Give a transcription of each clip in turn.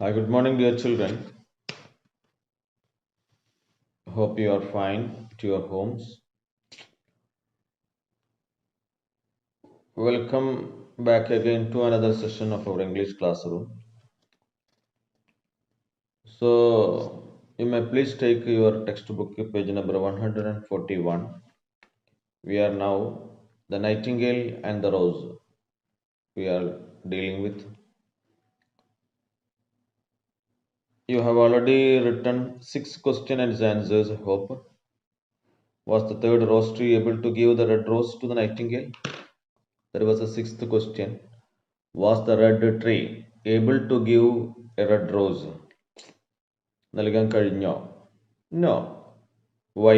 Hi, good morning, dear children. Hope you are fine to your homes. Welcome back again to another session of our English classroom. So, you may please take your textbook, page number 141. We are now the Nightingale and the Rose. We are dealing with. You have already written 6 questions and answers, I hope. Was the third rose tree able to give the red rose to the nightingale? That was the sixth question. Was the red tree able to give a red rose? നൽകാൻ കഴിഞ്ഞോ? No. Why?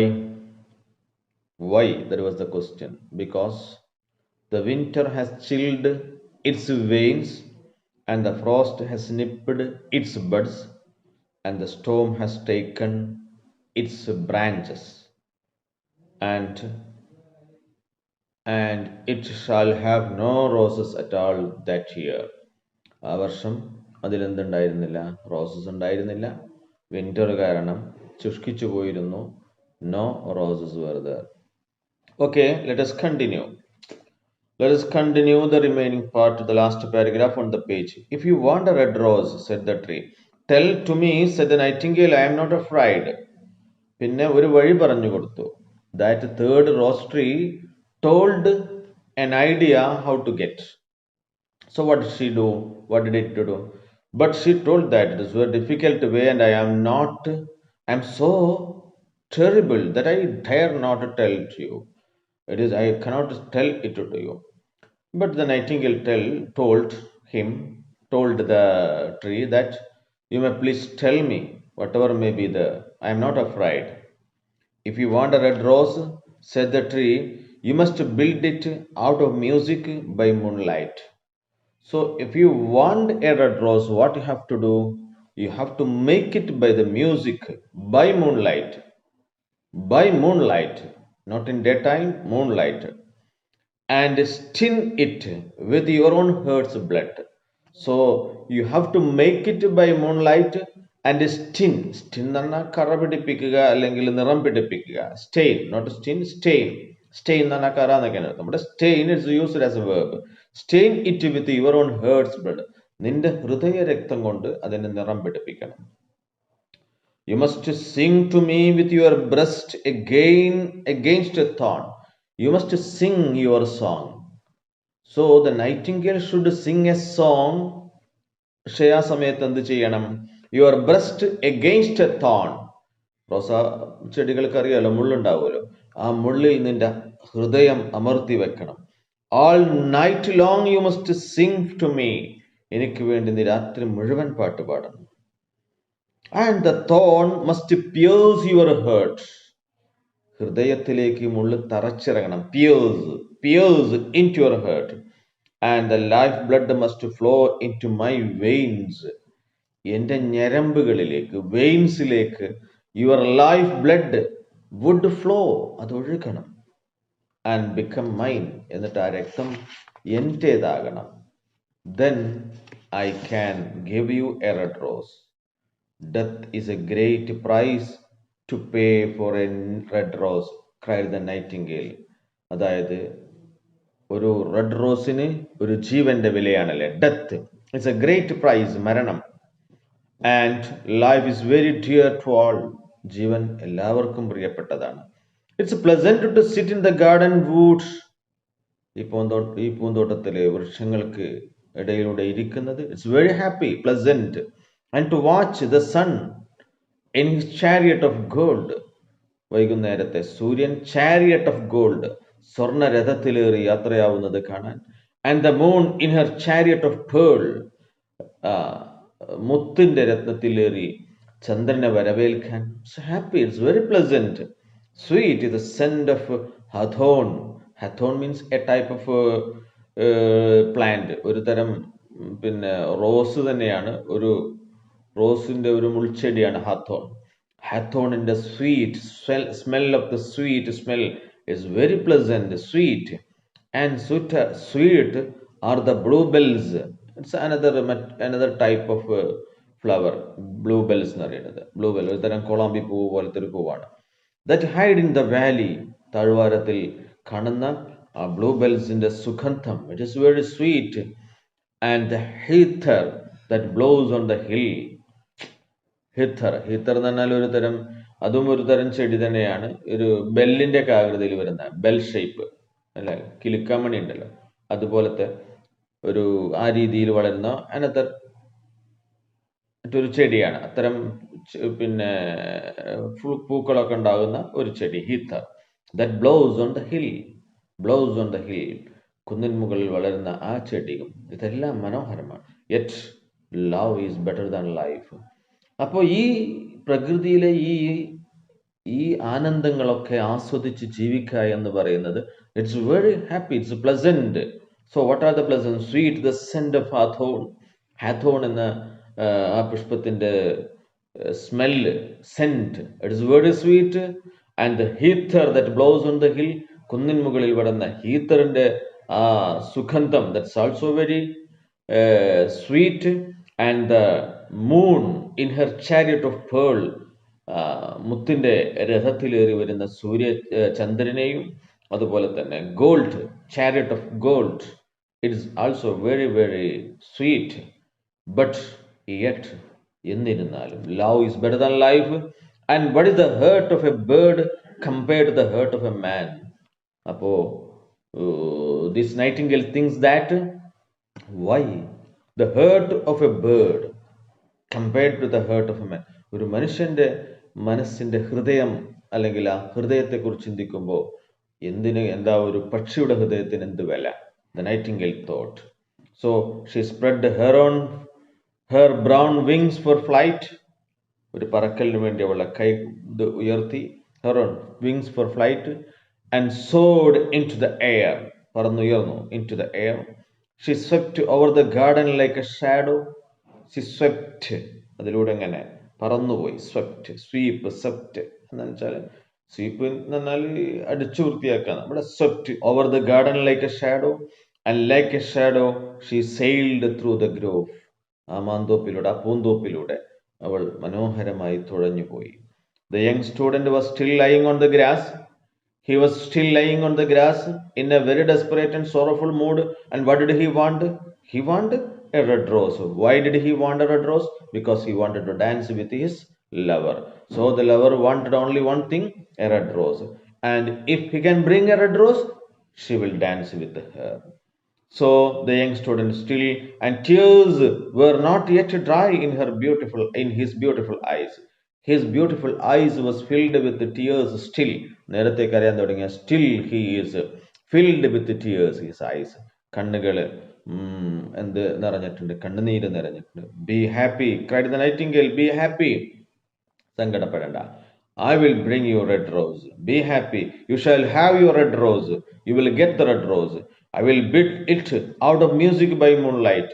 Why? That was the question. Because the winter has chilled its veins, and the frost has nipped its buds, and the storm has taken its branches, and it shall have no roses at all that year. ആ വർഷം അതിലെന്തുണ്ടായിരുന്നില്ല? Roses ഉണ്ടായിരുന്നില്ല. Winter കാരണം ശുഷ്കിച്ചു പോയിരുന്നു. No roses were there. Okay, let us continue. Let us continue the remaining part, the last paragraph on the page. If you want a red rose, said the tree, tell to me, said the nightingale, I am not afraid. പിന്നെ ഒരു വഴി പറഞ്ഞു കൊടുത്തു. That third rose tree told an idea how to get. So what did she do? What did it do? But she told that it is a difficult way, and I am so terrible that I dare not tell to you. It is, I cannot tell it to you. But the nightingale told the tree that you may please tell me whatever may be there. I am not afraid. If you want a red rose, said the tree, you must build it out of music by moonlight. So if you want a red rose, what you have to do? You have to make it by the music, by moonlight. By moonlight, not in daytime, moonlight. And sting it with your own heart's blood. So you have to make it by moonlight and sting. Sting എന്ന് പറഞ്ഞാൽ കറ പിടിപ്പിക്കുക അല്ലെങ്കിൽ നിറം പിടിപ്പിക്കുക. Stain, not sting, stain. Stain എന്ന് പറഞ്ഞാൽ കറ എന്നൊക്കെയാണ്. നമ്മുടെ stain is used as a verb. Stain it with your own heart's blood. നിന്റെ ഹൃദയ രക്തം കൊണ്ട് അതിനെ നിറം പിടിപ്പിക്കണം. You must sing to me with your breast again against a thorn. You must sing your song. So the nightingale should sing a song. ക്ഷയ സമയത്ത് എന്ത് ചെയ്യണം? Your breast against a thorn. റോസ ചെടികൾക്ക് അറിയാലോ, മുള്ളുണ്ടാവുമല്ലോ. ആ മുള്ളിൽ നിന്റെ ഹൃദയം അമർത്തി വെക്കണം. All night long you must sing to me. എനിക്ക് വേണ്ടി നീ രാത്രി മുഴുവൻ പാട്ട് പാടണം. And the thorn must pierce your heart. ഹൃദയത്തിലേക്ക് മുള്ളു തറച്ചിറങ്ങണം. Pierce into your heart. And the life blood must flow into my veins. എൻ്റെ ഞരമ്പുകളിലേക്ക്, വെയിൻസിലേക്ക് your life blood would flow, അത് ഒഴുകണം. ആൻഡ് ബിക്കം മൈൻ, എന്നിട്ട് ആ രക്തം എൻ്റേതാകണം. Then I can give you a red rose. Death is a great price to pay for a red rose, cried the nightingale. അതായത് ഒരു റെഡ് റോസിന് ഒരു ജീവന്റെ വിലയാണല്ലേ, death. It's a great price, മരണം. And life is very dear to all. ജീവൻ എല്ലാവർക്കും പ്രിയപ്പെട്ടതാണ്. It's pleasant to sit in the garden woods. ഈ പൂന്തോട്ടത്തിലെ വൃക്ഷങ്ങൾക്ക് ഇടയിലൂടെ ഇരിക്കുന്നത്. It's very happy, pleasant. And to watch the sun in his chariot of gold. വൈകുന്നേരത്തെ സൂര്യൻ ചാരിയറ്റ് ഓഫ് ഗോൾഡ്, സ്വർണ്ണ രഥത്തിലേറി യാത്രയാവുന്നത് കാണാൻ. And the moon in her chariot of pearl. മുത്തിന്റെ രത്നത്തിലേറി ചന്ദ്രനെ വരവേൽക്കാൻ. Happy, it's very pleasant. Sweet is the scent of hawthorn. Hawthorn means a type of plant, ഒരു തരം പിന്നെ റോസ് തന്നെയാണ്. ഒരു റോസിന്റെ ഒരു മുൾച്ചെടിയാണ് ഹഥോൺ. ഹഥോണിന്റെ sweet smell of the sweet smell is very pleasant, sweet. And sweet are the bluebells. It's another type of flower, bluebells എന്ന് പറയുന്നത്. ബ്ലൂ ബെൽ ഒരു തരം കൊളാമ്പി പൂവ് പോലത്തെ ഒരു പൂവാണ്. That hide in the valley, താഴ്വാരത്തിൽ കാണുന്ന ആ ബ്ലൂ ബെൽസിന്റെ സുഗന്ധം, it is very sweet. And the heather that blows on the hill. Heather heather എന്ന് പറഞ്ഞാൽ ഒരു തരം, അതും ഒരു തരം ചെടി തന്നെയാണ്. ഒരു ബെല്ലിന്റെ ഒക്കെ ആകൃതിയിൽ വരുന്ന ബെൽ ഷേപ്പ് അല്ലെ, കിലുക്കാമണി ഉണ്ടല്ലോ അതുപോലത്തെ ഒരു ആ രീതിയിൽ വളരുന്ന അനത്തർ മറ്റൊരു ചെടിയാണ്. അത്തരം പിന്നെ പൂക്കളൊക്കെ ഉണ്ടാകുന്ന ഒരു ചെടി heather. That blows on the hill, blows on the hill, കുന്നിൻ മുകളിൽ വളരുന്ന ആ ചെടിയും. ഇതെല്ലാം മനോഹരമാണ്. Yet love is better than life. അപ്പോൾ ഈ പ്രകൃതിയിലെ ഈ ആനന്ദങ്ങളൊക്കെ ആസ്വദിച്ച് ജീവിക്കുക എന്ന് പറയുന്നത് it's very happy, it's pleasant. So what are the pleasant? Sweet the scent of hawthorn. Hawthorn എന്ന ആ പുഷ്പത്തിന്റെ smell, scent, it's very sweet. And the heather that blows on the hill, കുന്നിൻ മുകളിൽ വളർന്ന ഹീത്തറിന്റെ ആ സുഗന്ധം, that's also very sweet. And the moon in her chariot of pearl, മുത്തിന്റെ രഥത്തിലേറി വരുന്ന ചന്ദ്രനെയും അതുപോലെ തന്നെ gold, chariot of gold, it's also very very sweet. But yet, എന്നിരുന്നാലും love is better than life. And what is the heart of a bird compared to the heart of a man? അപ്പോ this nightingale thinks that why the heart of a bird compared to the heart of a മാൻ. ഒരു മനുഷ്യന്റെ മനസ്സിന്റെ ഹൃദയം, അല്ലെങ്കിൽ ആ ഹൃദയത്തെക്കുറിച്ച് ചിന്തിക്കുമ്പോൾ എന്താ ഒരു പക്ഷിയുടെ ഹൃദയത്തിന് എന്ത് വില? The Nightingale thought. So she spread her brown wings for flight. ഒരു പറക്കലിന് വേണ്ടി അവളുടെ കൈ ഉയർത്തി. her own wings for flight and soared into the air. പറന്നുയർന്നു. into the air. she swept over the garden like a shadow. she swept, അതിലൂടെ എങ്ങനെ പറന്നുപോയി. swept, sweep, swept എന്ന് വെച്ചാൽ സ്വീപ്പ് എന്ന് പറഞ്ഞാൽ അടിച്ചു വൃത്തിയാക്കുക. നമ്മുടെ swept over the garden like a shadow and like a shadow she sailed through the grove. ആ മാന്തോപ്പിലൂടെ, ആ പൂന്തോപ്പിലൂടെ അവൾ മനോഹരമായി തുഴഞ്ഞുപോയി. The young student was still lying on the grass. He was still lying on the grass in a very desperate and sorrowful mood. And what did he want? He wanted a red rose. Why did he want a red rose? Because he wanted to dance with his lover. So the lover wanted only one thing, a red rose. And if he can bring a red rose, she will dance with her. So the young student still, and tears were not yet dry in his beautiful eyes. His beautiful eyes was filled with tears still. നേരത്തെ കരയാൻ തുടങ്ങിയ still he is filled with tears, his eyes. കണ്ണുകൾ എന്ത് നിറഞ്ഞിട്ടുണ്ട്? കണ്ണുനീര് നിറഞ്ഞിട്ടുണ്ട്. Be happy, cried the nightingale. Be happy, സങ്കടപ്പെടേണ്ട. I will bring you red rose. Be happy, you shall have your red rose. You will get the red rose. I will bid it out of music by moonlight.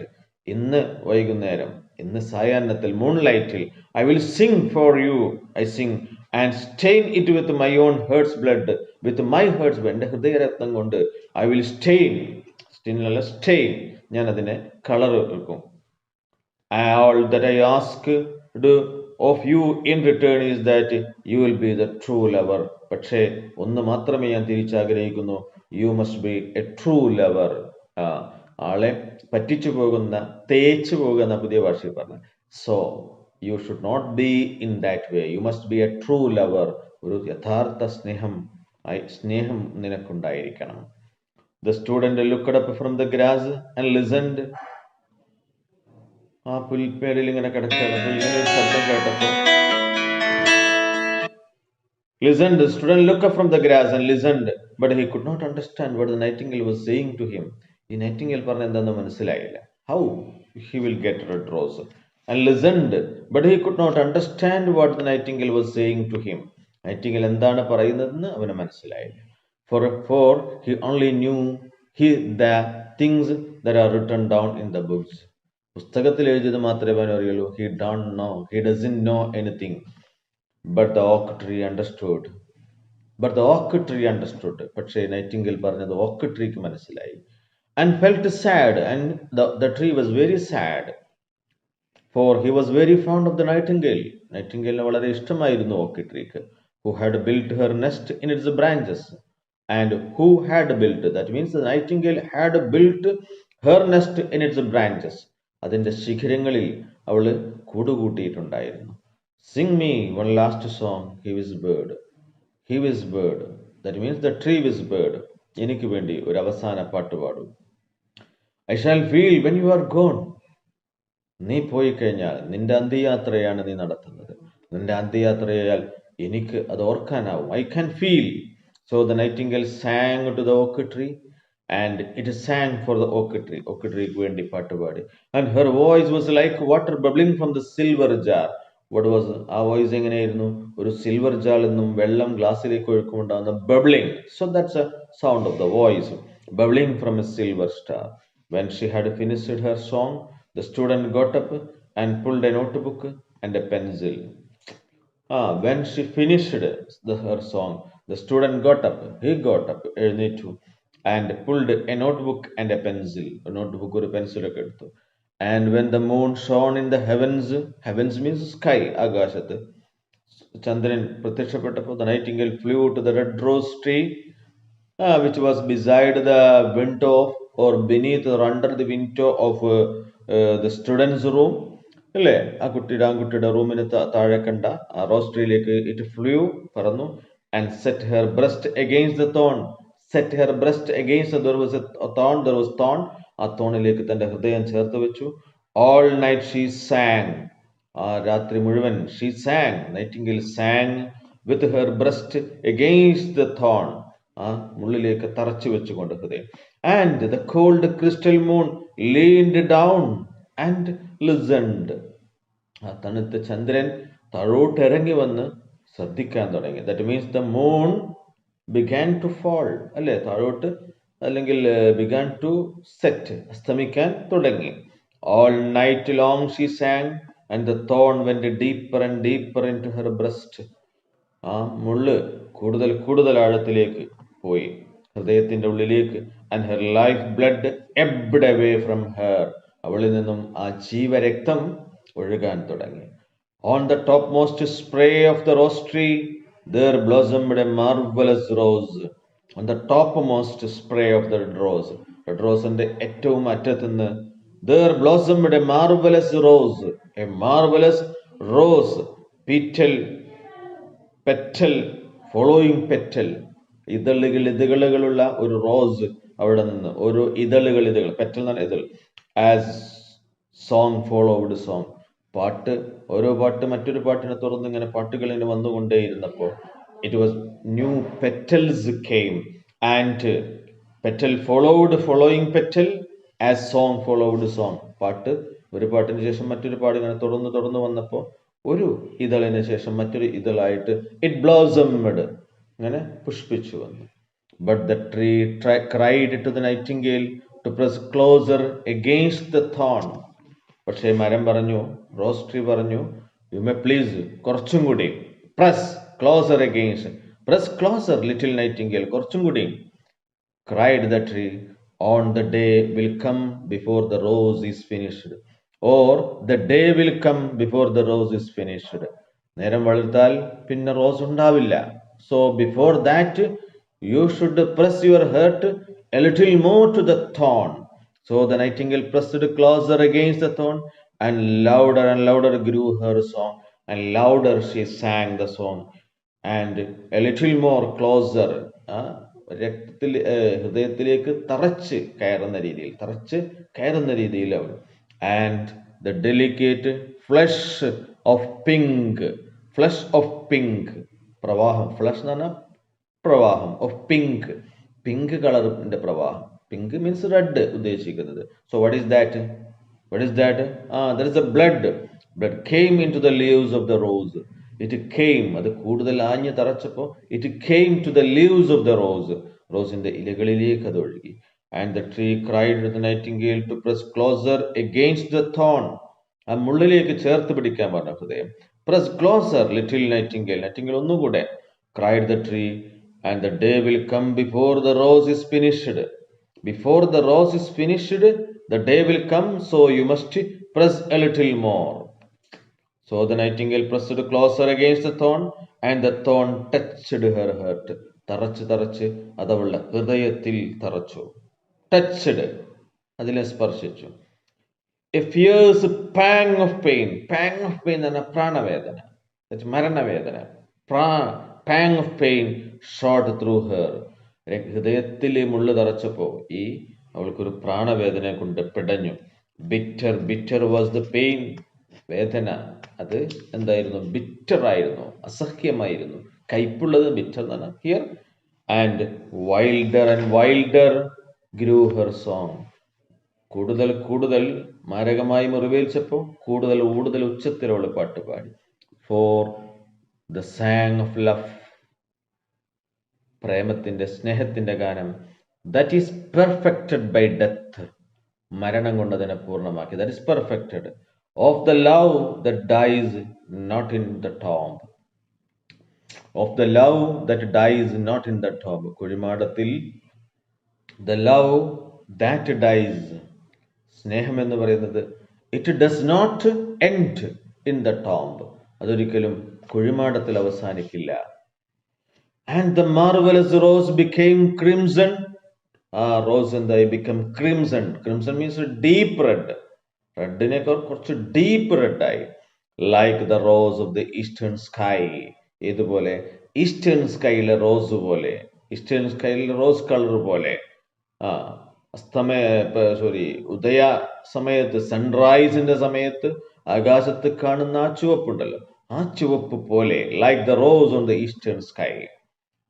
ഇന്ന് വൈകുന്നേരം, ഇന്ന് സായാഹ്നത്തിൽ, moonlightൽ I will sing for you. I sing and stain it with my own heart's blood. With my heart's blood, എൻ്റെ ഹൃദയരത്നം കൊണ്ട് I will stain, ഞാൻ അതിനെ colour വെക്കും. All that I ask of you in return is that you will be the true lover. പക്ഷേ ഒന്ന് മാത്രമേ ഞാൻ തിരിച്ചാഗ്രഹിക്കുന്നു, you must be a true lover. ആളെ പറ്റിച്ചു പോകുന്ന, തേച്ചു പോകുന്ന, പുതിയ ഭാഷയിൽ പറഞ്ഞ. So you should not be in that way. You must be a true lover. ഒരു യഥാർത്ഥ സ്നേഹം നിനക്കുണ്ടായിരിക്കണം. The student looked up from the grass and listened. ആ പുൽപ്പേടിൽ ഇങ്ങനെ കിടക്കുകയാണ്. ഇങ്ങനെ ഒരു ശബ്ദം കേട്ടപ്പോ listened. The student looked up from the grass and listened, but he could not understand what the nightingale was saying to him. ഈ Nightingale പറഞ്ഞ എന്താണെന്ന് മനസ്സിലായില്ല. How he will get red rose? And listened, but he could not understand what the nightingale was saying to him. Nightingale എന്താണ് പറയുന്നതെന്ന് അവന് മനസ്സിലായില്ല. For he only knew the things that are written down in the books. പുസ്തകത്തിൽ എഴുതിയത് മാത്രമേ അവൻ അറിയുള്ളൂ. He doesn't know anything. But the oak tree understood. പക്ഷേ നൈറ്റിംഗേൽ പറഞ്ഞത് ഓക്ക് ട്രീക്ക് മനസ്സിലായി. And felt sad, and the tree was very sad. for he was very fond of the nightingale. നൈറ്റിംഗേലിന് വളരെ ഇഷ്ടമായിരുന്നു ഓക്ക് ട്രീക്ക്. Who had built her nest in its branches. And who had built, that means the nightingale had built her nest in its branches. അതിൻ്റെ ശിഖരങ്ങളിൽ അവൾ കൂടുകൂട്ടിയിട്ടുണ്ടായിരുന്നു. Sing me one last song, he whispered. He whispered, that means the tree whispered. എനിക്ക് വേണ്ടി ഒരു അവസാന പാട്ട് പാടൂ. I shall feel when you are gone. നീ പോയി കഴിഞ്ഞാൽ, നിന്റെ അന്ത്യയാത്രയാണ് നീ നടത്തുന്നത്, നിന്റെ അന്ത്യയാത്രയാൽ എനിക്ക് അത് ഓർക്കാനാവും. I can feel. So the nightingale sang to the oak tree, and it sang for the oak tree. Oak treeക്ക് വേണ്ടി പാട്ട് പാടി. And her voice was like water bubbling from the silver jar. What was, ആ voice എങ്ങനെയായിരുന്നു? ഒരു silver ജാറിൽ നിന്നും വെള്ളം ഗ്ലാസ്സിലേക്ക് ഒഴുക്കുമുണ്ടാകുന്ന bubbling. So that's a sound of the voice, bubbling from a silver star. When she had finished her song, the student got up and pulled a notebook and a pencil. When she finished her song, the student got up. He got up, എഴുന്നേറ്റു, and pulled a notebook and a pencil. A notebook ഒരു pencil ഒക്കെ എടുത്തു. And when the moon shone in the heavens, heavens means sky, ആകാശത്ത് ചന്ദ്രൻ പ്രത്യക്ഷപ്പെട്ടപ്പോൾ, the nightingale flew to the red rose tree, which was beside the window or beneath or under the window of the student's room. അല്ലേ, ആൺകുട്ടിയുടെ റൂമിന് താഴെ കണ്ട ആ rose ട്രീയിലേക്ക് it flu, പറന്നു. And set her breast against the thorn. Set her breast against the, there was a thorn, there was thorn. ആ തോണിലേക്ക് തന്റെ ഹൃദയം ചേർത്ത് വെച്ചു. All night she sang. ആ രാത്രി മുഴുവൻ she sang, nightingale sang with her breast against the thorn. ആ മുള്ളിലേക്ക് തറച്ചു വെച്ചുകൊണ്ട് ഹൃദയം. And the cold crystal moon leaned down and listened. ആ തണുത്ത ചന്ദ്രൻ താഴോട്ടിറങ്ങി വന്ന് ശ്രദ്ധിക്കാൻ തുടങ്ങി. That means the moon began to fall, അല്ലേ, താഴോട്ട്, അല്ലെങ്കിൽ began to set, അസ്തമിക്കാൻ തുടങ്ങി. All night long she sang, and the thorn went deeper and deeper into her breast. ആ മുള്ള് കൂടുതൽ ആഴത്തിലേക്ക് പോയി ഹൃദയത്തിന്റെ ഉള്ളിലേക്ക്. And her life blood ebbed away from her. അവളിൽ നിന്നും ആ ജീവരക്തം ഒഴുകാൻ തുടങ്ങി. On the topmost spray of the rose tree there blossomed a marvelous rose. On the topmost spray of the rose, red rose-ന്റെ ഏറ്റവും അറ്റത്തുനിന്ന്, there blossomed a marvelous rose. A marvelous rose, petal following petal, ഇതളുകളുള്ള ഒരു rose അവിടെ നിന്ന്, ഓരോ ഇതളുകൾ, petal എന്നാണ് ഇതൾ. As song followed song, പാട്ട്, ഓരോ പാട്ട് മറ്റൊരു പാട്ടിനെ തുറന്ന് ഇങ്ങനെ പാട്ടുകൾ ഇങ്ങനെ വന്നുകൊണ്ടേയിരുന്നപ്പോൾ, it was new petals came, and petal following petal, as song followed song. പാട്ട്, ഒരു പാട്ടിന് ശേഷം മറ്റൊരു പാട്ട് ഇങ്ങനെ തുടർന്ന് വന്നപ്പോൾ ഒരു ഇതളിന് ശേഷം മറ്റൊരു ഇതളായിട്ട് it blossomed, അങ്ങനെ പുഷ്പിച്ചു വന്നു. But the tree cried to the nightingale to press closer against the thorn. പക്ഷേ മരം പറഞ്ഞു, റോസ് ട്രീ പറഞ്ഞു, യു മേ പ്ലീസ്, കുറച്ചും കൂടി, press closer against, press closer little Nightingale, കുറച്ചും കൂടി. Cried the tree, on the day will come before the rose is finished, or the day will come before the rose is finished. നേരം വളുത്താൽ പിന്നെ rose ഉണ്ടാവില്ല. So before that you should press your heart a little more to the thorn. So the nightingale pressed closer against the thorn, and louder grew her song, and louder she sang the song, and a little more closer, രക്തത്തിൽ ഹൃദയത്തിലേക്ക് തറച്ച് കയറുന്ന രീതിയിൽ അവൾ. And the delicate flush of pink, പ്രവാഹം, flush എന്ന് പറഞ്ഞാൽ പ്രവാഹം, of pink കളറിന്റെ പ്രവാഹം. Pink means red ഉദ്ദേശിക്കുന്നത്. So what is that? There is a blood came into the leaves of the rose. It came, അത് കൂടുതൽ ആഞ്ഞ് തറച്ചപ്പോൾ it came to the leaves of the rose. റോസിന്റെ ഇലകളിലേക്ക് അത് ഒഴുകി. And the tree cried to the nightingale to press closer against the thorn. ആ മുള്ളിലേക്ക് ചേർത്ത് പിടിക്കാൻ പറഞ്ഞ ഹൃദയം. Press closer, little nightingale. Nightingale ഒന്നുകൂടെ. Cried the tree, and the day will come before the rose is finished. Before the rose is finished, the day will come, so you must press a little more. So the nightingale pressed closer against the thorn, and the thorn touched her heart. തറച്ച് തറച്ച് അതവളുടെ ഹൃദയത്തിൽ തറച്ചു. Touched, അതിനെ സ്പർശിച്ചു. A fierce pang of pain. Pang of pain എന്ന് പറഞ്ഞാൽ പ്രാണവേദന, മരണവേദന. Pang of pain shot through her. ഹൃദയത്തിൽ മുള്ളു തറച്ചപ്പോ ഈ അവൾക്കൊരു പ്രാണവേദന കൊണ്ട് പിടഞ്ഞു. Bitter, bitter was the pain. വേദന അത് എന്തായിരുന്നു? ബിറ്റർ ആയിരുന്നു, അസഹ്യമായിരുന്നു. കയ്പുള്ളത് ബിറ്റർ എന്നാണ് here. And wilder and wilder grew her song. കൂടുതൽ കൂടുതൽ മാരകമായി മുറിവേൽച്ചപ്പോൾ കൂടുതൽ കൂടുതൽ ഉച്ചത്തിൽ അവൾ പാട്ട് പാടി. For the song of love, പ്രേമത്തിന്റെ സ്നേഹത്തിന്റെ ഗാനം. That is perfected by death, മരണം കൊണ്ട് അതിനെ പൂർണ്ണമാക്കി. That is perfected. Of the love that dies not in the tomb. Of the love that dies not in the tomb. കുഴിമാടത്തിൽ the love that dies, സ്നേഹം എന്ന് പറയുന്നത് it does not end in the tomb, അതൊരിക്കലും കുഴിമാടത്തിൽ അവസാനിക്കില്ല. And the marvellous rose became crimson. ആ rose എന്തായി? Become crimson. Crimson means deep red. റെഡിനേക്കാൾ കുറച്ച് ഡീപ്പ് റെഡായി. Like the rose of the eastern sky. ഇതുപോലെ ഈസ്റ്റേൺ സ്കൈയിലെ റോസ് പോലെ, ഈസ്റ്റേൺ സ്കൈയിലെ റോസ് കളർ പോലെ. ഉദയ സമയത്ത്, സൺറൈസിന്റെ സമയത്ത് ആകാശത്ത് കാണുന്ന ആ ചുവപ്പുണ്ടല്ലോ, ആ ചുവപ്പ് പോലെ. Like the rose on the eastern sky.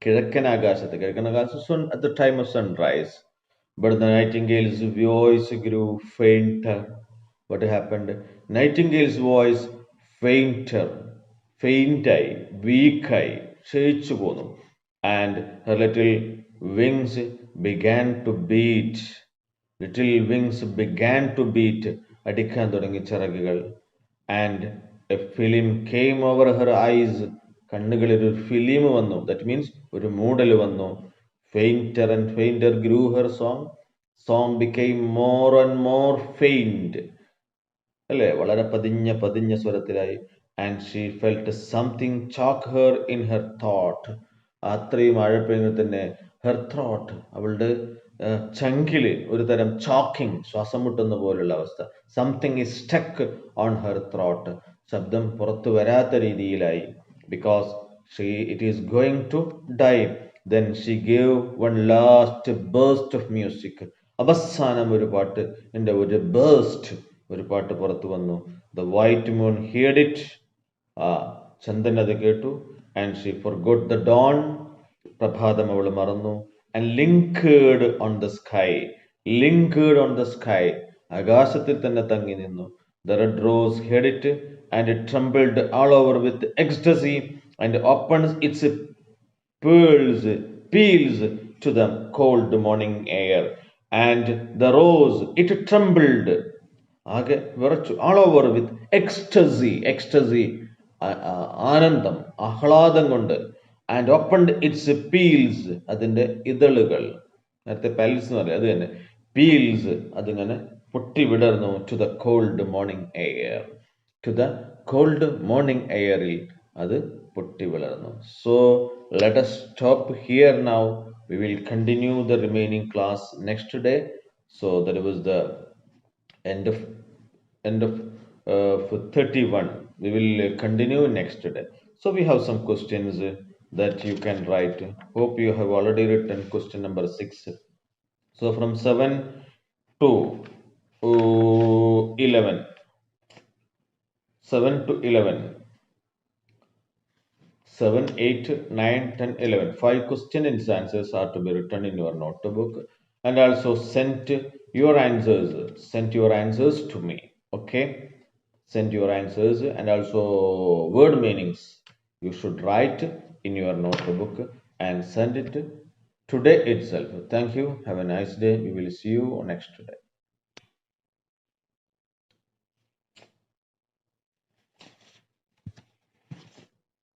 കിഴക്കൻ ആകാശത്ത്, at the time of sunrise. But the nightingale's voice grew fainter. What happened? Nightingale's voice fainter, faintai, weakai, ക്ഷയിച്ചു പോന്നു. And her little wings began to beat. Little wings began to beat. അടിക്കാൻ തുടങ്ങി ചിറകുകൾ. And a film came over her eyes. കണ്ണുകളിൽ ഒരു film വന്നു. That means ഒരു മൂടൽ വന്നു. Fainter and fainter grew her song. Song became more and more faint. അല്ലേ? വളരെ പതിഞ്ഞ പതിഞ്ഞ സ്വരത്തിലായി. And she felt something choke her in her തോട്ട്. അത്രയും ആഴപ്പെടുന്നത് തന്നെ ഹെർ ത്രോട്ട്, അവളുടെ ചങ്കില് ഒരു തരം ചോക്കിംഗ്, ശ്വാസം മുട്ടുന്ന പോലുള്ള അവസ്ഥ. Something is stuck on her throat. ശബ്ദം പുറത്തു വരാത്ത രീതിയിലായി. Because it is going to die. Then she gave one last burst of music. അവസാനം ഒരു പാട്ട്, എൻ്റെ ഒരു ബേസ്റ്റ്, ഒരു പാട്ട് പുറത്തു വന്നു. The white moon heard it. ചന്ദ്രൻ അത് കേട്ടു. And she forgot the dawn. പ്രഭാതം അവൾ മറന്നു. And lingered on the sky. Lingered on the sky. ആകാശത്തിൽ തന്നെ തങ്ങി നിന്നു. The red rose heard it, and it trembled all over with ecstasy, and opened its peals to the cold morning air. And the rose, it trembled, ആകെ വിറച്ചു. all over with ecstasy, ecstasy, ആനന്ദം, ആഹ്ലാദം കൊണ്ട്. and opened its peals, അതിൻ്റെ ഇതളുകൾ. നേരത്തെ PALS എന്ന് പറയാം, അത് തന്നെ. പീൽസ്, അതിങ്ങനെ പൊട്ടി വിടർന്നു. To the cold morning air. To the cold morning എയറിൽ അത് പൊട്ടി വിളർന്നു. So let us stop here now. We will continue the remaining class next day. So that was the end of 31. We will continue next day. So we have some questions that you can write. Hope you have already written question number 6. So from 7 to 11. 7 to 11. 7, 8, 9, 10, 11. 5 question and answers are to be written in your notebook. And also send your answers. Send your answers to me. Okay? Send your answers, and also word meanings you should write in your notebook and send it today itself. Thank you. Have a nice day. We will see you next day.